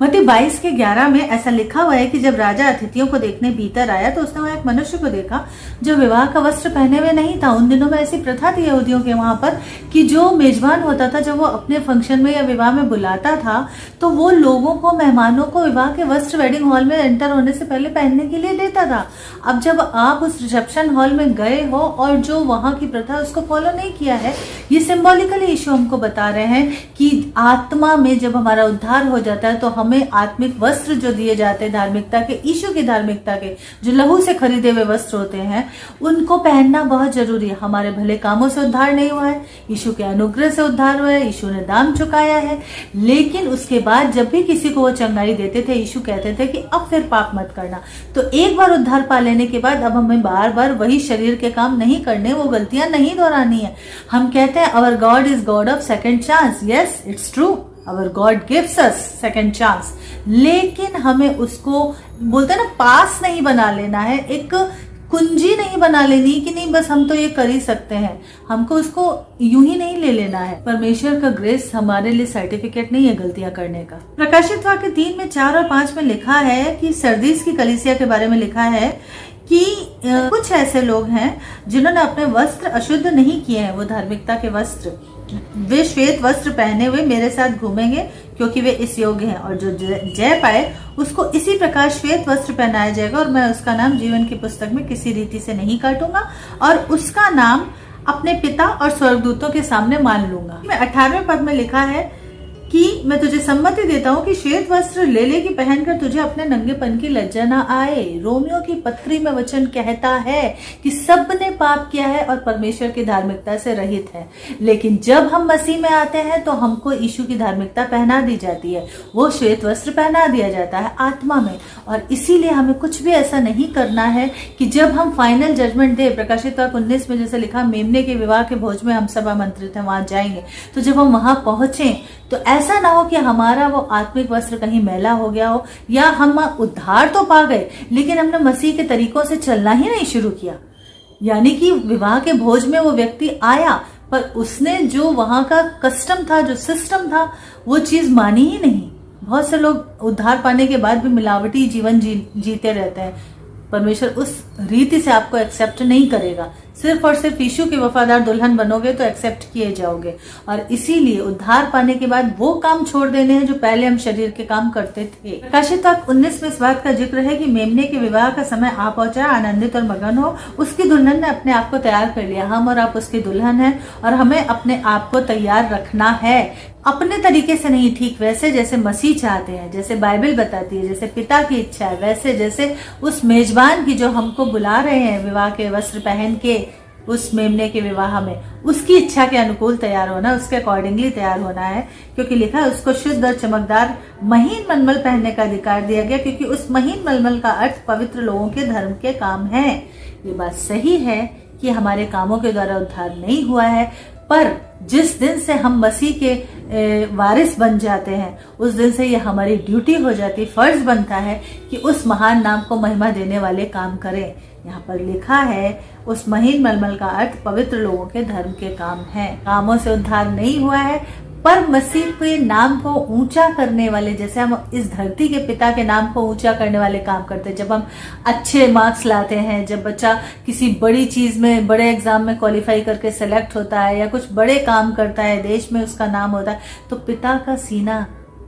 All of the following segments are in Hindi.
मत्ती 22:11 में ऐसा लिखा हुआ है कि जब राजा अतिथियों को देखने भीतर आया तो उसने वहां एक मनुष्य को देखा जो विवाह का वस्त्र पहने हुए नहीं था। उन दिनों में ऐसी प्रथा थी यहूदियों के वहां पर कि जो मेजबान होता था, जब वो अपने फंक्शन में या विवाह में बुलाता था तो वो लोगों को, मेहमानों को विवाह के वस्त्र वेडिंग हॉल में एंटर होने से पहले पहनने के लिए देता था। अब जब आप उस रिसेप्शन हॉल में गए हो और जो वहां की प्रथा उसको फॉलो नहीं किया है, ये सिंबॉलिकली यीशु हमको बता रहे हैं कि आत्मा में जब हमारा उद्धार हो जाता है तो हमें आत्मिक वस्त्र जो दिए जाते हैं धार्मिकता के, यीशु की धार्मिकता के, जो लहू से खरीदे हुए वस्त्र होते हैं, उनको पहनना बहुत जरूरी है। हमारे भले कामों से उद्धार नहीं हुआ है, यीशु के अनुग्रह से उद्धार हुआ है, यीशु ने दाम चुकाया है। लेकिन उसके बाद जब भी किसी को वो चंगाई देते थे, यीशु कहते थे कि अब फिर पाप मत करना। तो एक बार उद्धार पा लेने के बाद अब हमें बार बार वही शरीर के काम नहीं करने, वो गलतियां नहीं दोहरानी है। हम कहते हैं our god is god of second chance. Yes, it's true, our god gives us second chance. लेकिन हमें उसको बोलते हैं ना, पास नहीं बना लेना है, एक कुंजी नहीं बना लेनी कि नहीं बस हम तो ये कर ही सकते हैं, हमको उसको यूं ही नहीं ले लेना है। परमेश्वर का ग्रेस हमारे लिए सर्टिफिकेट नहीं है गलतियां करने का। प्रकाशित वाक्य 3 में 4 और 5 में लिखा है कि सरदीस की कलीसिया के बारे में लिखा है कि कुछ ऐसे लोग हैं जिन्होंने अपने वस्त्र अशुद्ध नहीं किए हैं, वो धार्मिकता के वस्त्र, वे श्वेत वस्त्र पहने हुए मेरे साथ घूमेंगे क्योंकि वे इस योग्य हैं, और जो जय पाए उसको इसी प्रकार श्वेत वस्त्र पहनाया जाएगा और मैं उसका नाम जीवन की पुस्तक में किसी रीति से नहीं काटूंगा और उसका नाम अपने पिता और स्वर्गदूतों के सामने मान लूंगा। 18वें पद में लिखा है कि मैं तुझे सम्मति देता हूँ कि श्वेत वस्त्र ले ले कि पहनकर तुझे अपने नंगेपन की लज्जा ना आए। रोमियो की पत्री में वचन कहता है कि सब ने पाप किया है और परमेश्वर की धार्मिकता से रहित है, लेकिन जब हम मसीह में आते हैं तो हमको यीशु की धार्मिकता पहना दी जाती है, वो श्वेत वस्त्र पहना दिया जाता है आत्मा में। और इसीलिए हमें कुछ भी ऐसा नहीं करना है कि जब हम फाइनल जजमेंट डे, प्रकाशित वाक्य 19 में जैसे लिखा, मेमने के विवाह के भोज में हम सब आमंत्रित हैं, वहां जाएंगे, तो जब हम वहां पहुंचे तो ऐसा ना हो कि हमारा वो आत्मिक वस्त्र कहीं मैला हो गया हो, या हम उद्धार तो पा गए लेकिन हमने मसीह के तरीकों से चलना ही नहीं शुरू किया। यानी कि विवाह के भोज में वो व्यक्ति आया पर उसने जो वहां का कस्टम था, जो सिस्टम था, वो चीज मानी ही नहीं। बहुत से लोग उद्धार पाने के बाद भी मिलावटी जीवन जीते रहते हैं। परमेश्वर उस रीति से आपको एक्सेप्ट नहीं करेगा। सिर्फ और सिर्फ यीशु के वफादार दुल्हन बनोगे तो एक्सेप्ट किए जाओगे। और इसीलिए उद्धार पाने के बाद वो काम छोड़ देने हैं जो पहले हम शरीर के काम करते थे। प्रकाशित वाक्य 19 में इस बात का जिक्र है कि मेमने के विवाह का समय आ पहुंचा, आनंदित और मगन हो, उसकी दुल्हन ने अपने आप को तैयार कर लिया। हम और आप उसकी दुल्हन है और हमें अपने आप को तैयार रखना है, अपने तरीके से नहीं, ठीक वैसे जैसे मसीह चाहते हैं, जैसे बाइबल बताती है, जैसे पिता की इच्छा है, वैसे जैसे उस मेजबान की जो हमको बुला रहे हैं विवाह के वस्त्र पहन के उस मेमने के विवाह में, उसकी इच्छा के अनुकूल तैयार होना, उसके अकॉर्डिंगली तैयार होना है। क्योंकि लिखा है उसको शुद्ध और चमकदार महीन मलमल पहनने का अधिकार दिया गया, क्योंकि उस महीन मलमल का अर्थ पवित्र लोगों के धर्म के काम है। ये बात सही है कि हमारे कामों के द्वारा उद्धार नहीं हुआ है, पर जिस दिन से हम मसीह के वारिस बन जाते हैं उस दिन से ये हमारी ड्यूटी हो जाती, फर्ज बनता है कि उस महान नाम को महिमा देने वाले काम करें। यहाँ पर लिखा है उस महीन मलमल का अर्थ पवित्र लोगों के धर्म के काम है। कामों से उद्धार नहीं हुआ है, पर मसीह के नाम को ऊंचा करने वाले, जैसे हम इस धरती के पिता के नाम को ऊंचा करने वाले काम करते हैं। जब हम अच्छे मार्क्स लाते हैं, जब बच्चा किसी बड़ी चीज में, बड़े एग्जाम में क्वालिफाई करके सेलेक्ट होता है या कुछ बड़े काम करता है, देश में उसका नाम होता है, तो पिता का सीना,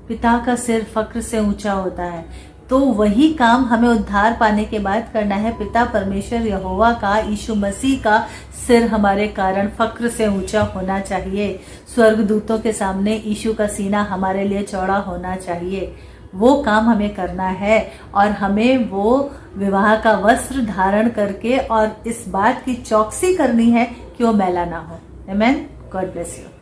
पिता का सिर फक्र से ऊंचा होता है। तो वही काम हमें उद्धार पाने के बाद करना है। पिता परमेश्वर यहोवा का, यीशु मसीह का सिर हमारे कारण फक्र से ऊंचा होना चाहिए। स्वर्गदूतों के सामने यीशु का सीना हमारे लिए चौड़ा होना चाहिए। वो काम हमें करना है और हमें वो विवाह का वस्त्र धारण करके और इस बात की चौकसी करनी है कि वो मैला ना हो। आमेन। God bless you.